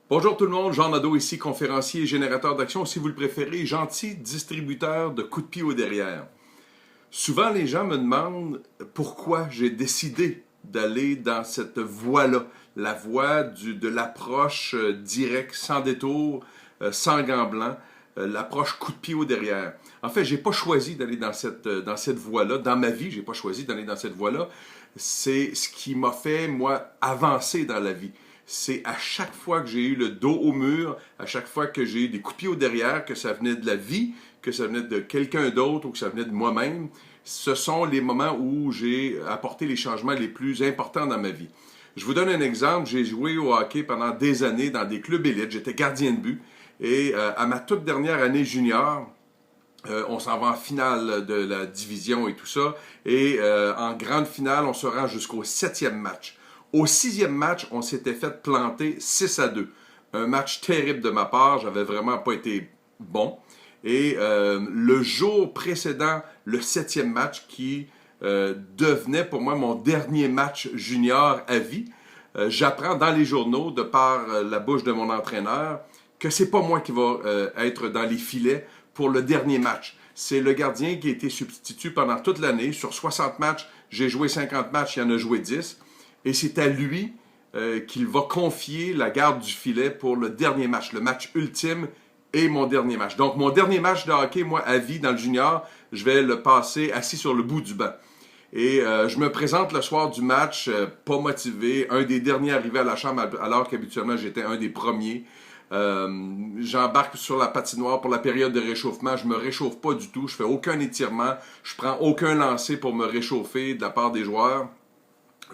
Bonjour tout le monde, Jean Nadeau ici, conférencier et générateur d'action, si vous le préférez, gentil distributeur de coups de pied au derrière. Souvent, les gens me demandent pourquoi j'ai décidé d'aller dans cette voie-là, la voie de l'approche directe, sans détour, sans gants blancs, l'approche coup de pied au derrière. En fait, j'ai pas choisi d'aller dans cette voie-là. Dans ma vie, j'ai pas choisi d'aller dans cette voie-là. C'est ce qui m'a fait, moi, avancer dans la vie. C'est à chaque fois que j'ai eu le dos au mur, à chaque fois que j'ai eu des coups de pied au derrière, que ça venait de la vie, que ça venait de quelqu'un d'autre ou que ça venait de moi-même, ce sont les moments où j'ai apporté les changements les plus importants dans ma vie. Je vous donne un exemple. J'ai joué au hockey pendant des années dans des clubs élites. J'étais gardien de but. Et à ma toute dernière année junior, on s'en va en finale de la division et tout ça. Et en grande finale, on se rend jusqu'au 7e match. Au 6e match, on s'était fait planter 6-2. Un match terrible de ma part. J'avais vraiment pas été bon. Et le jour précédent, le 7e match qui devenait pour moi mon dernier match junior à vie, j'apprends dans les journaux, de par la bouche de mon entraîneur, que c'est pas moi qui va être dans les filets pour le dernier match. C'est le gardien qui a été substitut pendant toute l'année. Sur 60 matchs, j'ai joué 50 matchs, il en a joué 10. Et c'est à lui qu'il va confier la garde du filet pour le dernier match, le match ultime et mon dernier match. Donc, mon dernier match de hockey, moi, à vie dans le junior, je vais le passer assis sur le bout du banc. Et je me présente le soir du match, pas motivé, un des derniers arrivés à la chambre, alors qu'habituellement, j'étais un des premiers. J'embarque sur la patinoire pour la période de réchauffement. Je me réchauffe pas du tout. Je fais aucun étirement. Je prends aucun lancer pour me réchauffer de la part des joueurs.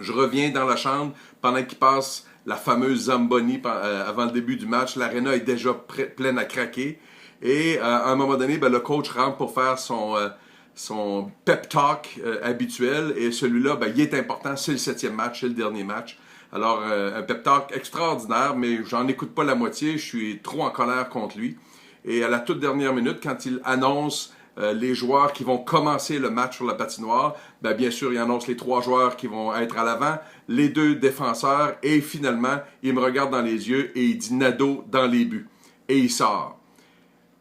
Je reviens dans la chambre pendant qu'il passe la fameuse Zamboni avant le début du match. L'aréna est déjà pleine à craquer. Et à un moment donné, le coach rentre pour faire son pep talk habituel. Et celui-là, il est important. C'est le 7e match, c'est le dernier match. Alors, un pep talk extraordinaire, mais j'en écoute pas la moitié. Je suis trop en colère contre lui. Et à la toute dernière minute, quand il annonce les joueurs qui vont commencer le match sur la patinoire, bien sûr, il annonce les 3 joueurs qui vont être à l'avant, les 2 défenseurs, et finalement, il me regarde dans les yeux et il dit Nadeau dans les buts. Et il sort.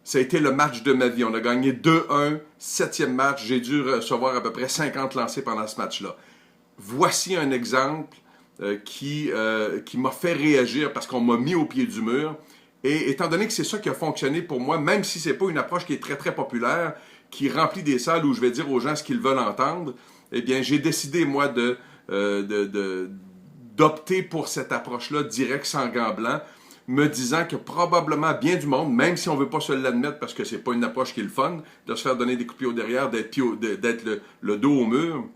Ça a été le match de ma vie. On a gagné 2-1, 7e match. J'ai dû recevoir à peu près 50 lancers pendant ce match-là. Voici un exemple qui m'a fait réagir parce qu'on m'a mis au pied du mur. Et étant donné que c'est ça qui a fonctionné pour moi, même si c'est pas une approche qui est très très populaire, qui remplit des salles où je vais dire aux gens ce qu'ils veulent entendre, eh bien j'ai décidé moi d'opter pour cette approche-là directe sans gants blancs, me disant que probablement bien du monde, même si on veut pas se l'admettre parce que c'est pas une approche qui est le fun, de se faire donner des coups de pied au derrière, d'être le dos au mur,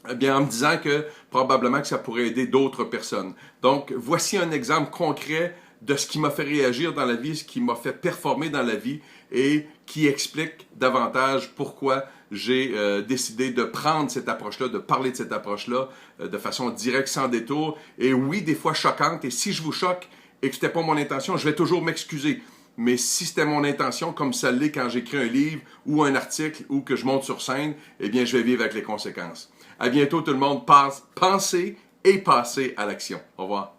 eh bien, en me disant que probablement que ça pourrait aider d'autres personnes. Donc, voici un exemple concret de ce qui m'a fait réagir dans la vie, ce qui m'a fait performer dans la vie et qui explique davantage pourquoi j'ai décidé de prendre cette approche-là, de parler de cette approche-là de façon directe, sans détour. Et oui, des fois choquante. Et si je vous choque et que ce n'était pas mon intention, je vais toujours m'excuser. Mais si c'était mon intention, comme ça l'est quand j'écris un livre ou un article ou que je monte sur scène, eh bien, je vais vivre avec les conséquences. À bientôt tout le monde. Pensez et passez à l'action. Au revoir.